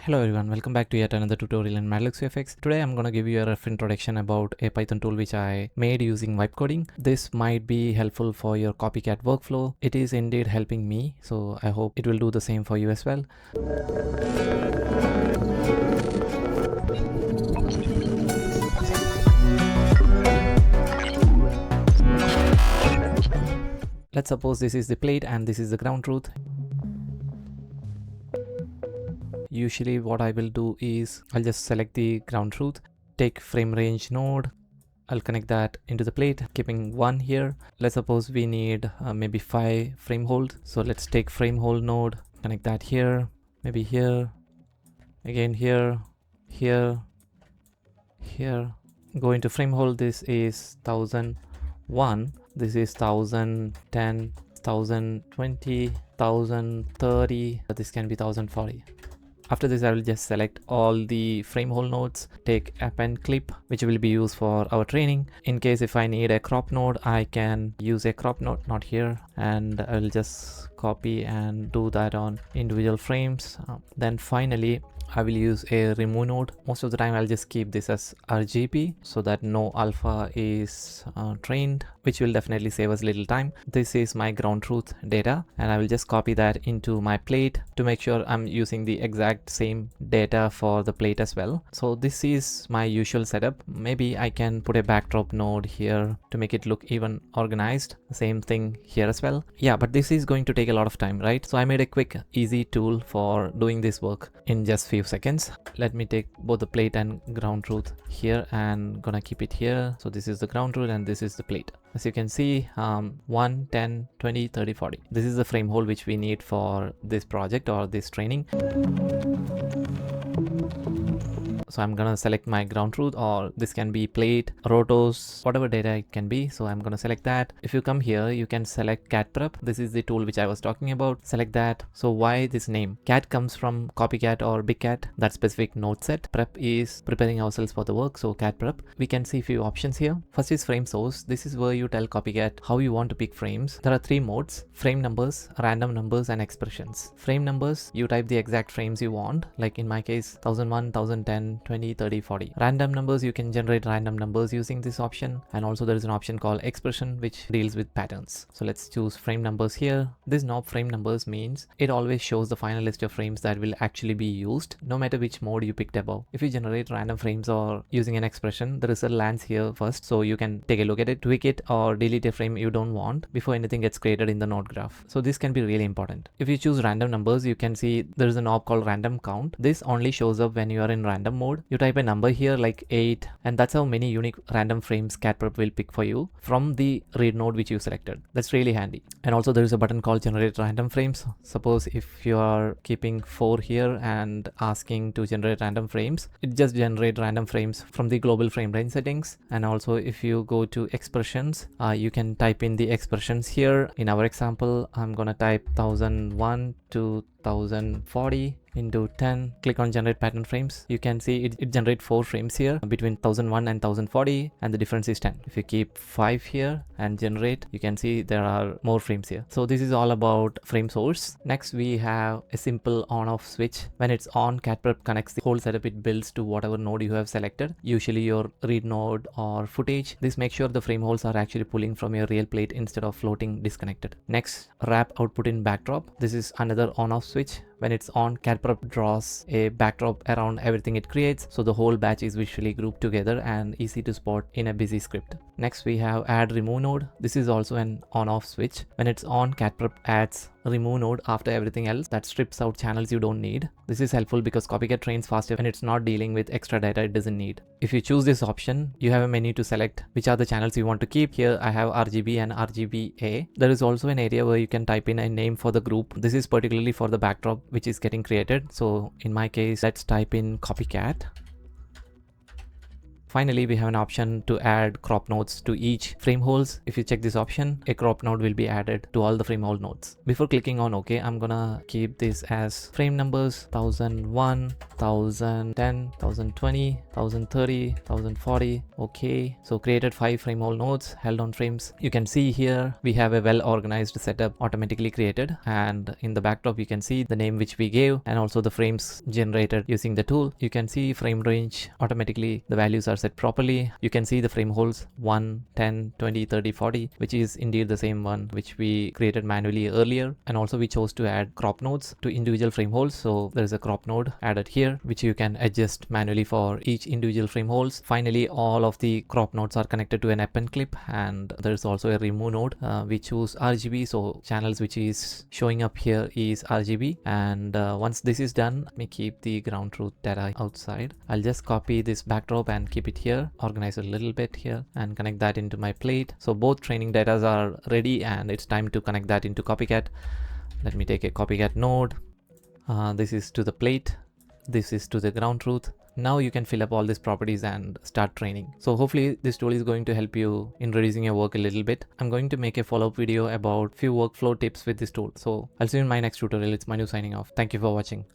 Hello everyone, welcome back to yet another tutorial in Madlookz VFX. Today I'm going to give you a rough introduction about a Python tool which I made using vibe coding. This might be helpful for your CopyCat workflow. It is indeed helping me, so I hope it will do the same for you as well. Let's suppose this is the plate and this is the ground truth. Usually what I will do is I'll just select the ground truth, take frame range node, I'll connect that into the plate, keeping 1 here. Let's suppose we need maybe 5 frame hold. So let's take frame hold node, connect that here, maybe here, again here, here, here. Go into frame hold, this is 1001, this is 1010, 1020, 1030, this can be 1040. After this, I will just select all the frame hold nodes, take AppendClip, which will be used for our training. In case if I need a crop node, I can use a crop node, not here, and I will just copy and do that on individual frames. Then finally, I will use a remove node. Most of the time I'll just keep this as RGB so that no alpha is trained, which will definitely save us little time. This is my ground truth data and I will just copy that into my plate to make sure I'm using the exact same data for the plate as well. So this is my usual setup. Maybe I can put a backdrop node here to make it look even organized. Same thing here as well. Yeah, but this is going to take a lot of time, right? So I made a quick, easy tool for doing this work in just few seconds. Let me take both the plate and ground truth here and gonna keep it here. So this is the ground truth and this is the plate. As you can see, 1, 10, 20, 30, 40. This is the frame hold which we need for this project or this training. So I'm gonna select my ground truth, or this can be plate, rotos, whatever data it can be. So I'm gonna select that. If you come here, you can select CatPrep. This is the tool which I was talking about. Select that. So why this name? Cat comes from CopyCat or BigCat, that specific node set. Prep is preparing ourselves for the work. So CatPrep. We can see few options here. First is frame source. This is where you tell CopyCat how you want to pick frames. There are 3 modes: frame numbers, random numbers, and expressions. Frame numbers, you type the exact frames you want. Like in my case, 1001, 1010, 20, 30, 40. Random numbers, you can generate random numbers using this option. And also there is an option called expression which deals with patterns. So let's choose frame numbers here. This knob frame numbers means it always shows the final list of frames that will actually be used no matter which mode you picked above. If you generate random frames or using an expression, the result lands here first, so you can take a look at it, tweak it, or delete a frame you don't want before anything gets created in the node graph. So this can be really important. If you choose random numbers, you can see there is a knob called random count. This only shows up when you are in random mode. You type a number here like 8, and that's how many unique random frames CatPrep will pick for you from the read node which you selected. That's really handy. And also there is a button called generate random frames. Suppose if you are keeping 4 here and asking to generate random frames, it just generate random frames from the global frame range settings. And also if you go to expressions, you can type in the expressions here. In our example, I'm gonna type 1001 to 1040 into 10. Click on generate pattern frames. You can see it generate 4 frames here between 1001 and 1040, and the difference is 10. If you keep 5 here and generate, you can see there are more frames here. So this is all about frame source. Next we have a simple on off switch. When it's on, CatPrep connects the whole setup. It builds to whatever node you have selected, usually your read node or footage. This makes sure the frame holes are actually pulling from your real plate instead of floating disconnected. Next, wrap output in backdrop. This is another on off switch. When it's on, CatPrep draws a backdrop around everything it creates, so the whole batch is visually grouped together and easy to spot in a busy script. Next we have add remove node. This is also an on off switch. When it's on, CatPrep adds remove node after everything else. That strips out channels you don't need. This is helpful because CopyCat trains faster when it's not dealing with extra data it doesn't need. If you choose this option, you have a menu to select which are the channels you want to keep. Here I have RGB and RGBA. There is also an area where you can type in a name for the group. This is particularly for the backdrop which is getting created. So in my case, let's type in CopyCat. Finally, we have an option to add crop nodes to each frame holes. If you check this option, a crop node will be added to all the frame hole nodes. Before clicking on OK, I'm gonna keep this as frame numbers 1001 1010, 1020, 1030, 1040. Okay, so created 5 frame hole nodes, held on frames. You can see here we have a well organized setup automatically created, and in the backdrop you can see the name which we gave and also the frames generated using the tool. You can see frame range automatically, the values are set properly. You can see the frame holes 1, 10, 20, 30, 40, which is indeed the same one which we created manually earlier. And also we chose to add crop nodes to individual frame holes, so there is a crop node added here which you can adjust manually for each individual frame holes. Finally, all of the crop nodes are connected to an append clip, and there is also a remove node. We choose RGB, so channels which is showing up here is RGB. And once this is done, let me keep the ground truth data outside. I'll just copy this backdrop and keep it here, organize a little bit here and connect that into my plate. So both training data are ready and it's time to connect that into CopyCat. Let me take a CopyCat node. This is to the plate, this is to the ground truth. Now you can fill up all these properties and start training. So hopefully this tool is going to help you in reducing your work a little bit. I'm going to make a follow-up video about few workflow tips with this tool. So I'll see you in my next tutorial. It's Manu signing off. Thank you for watching.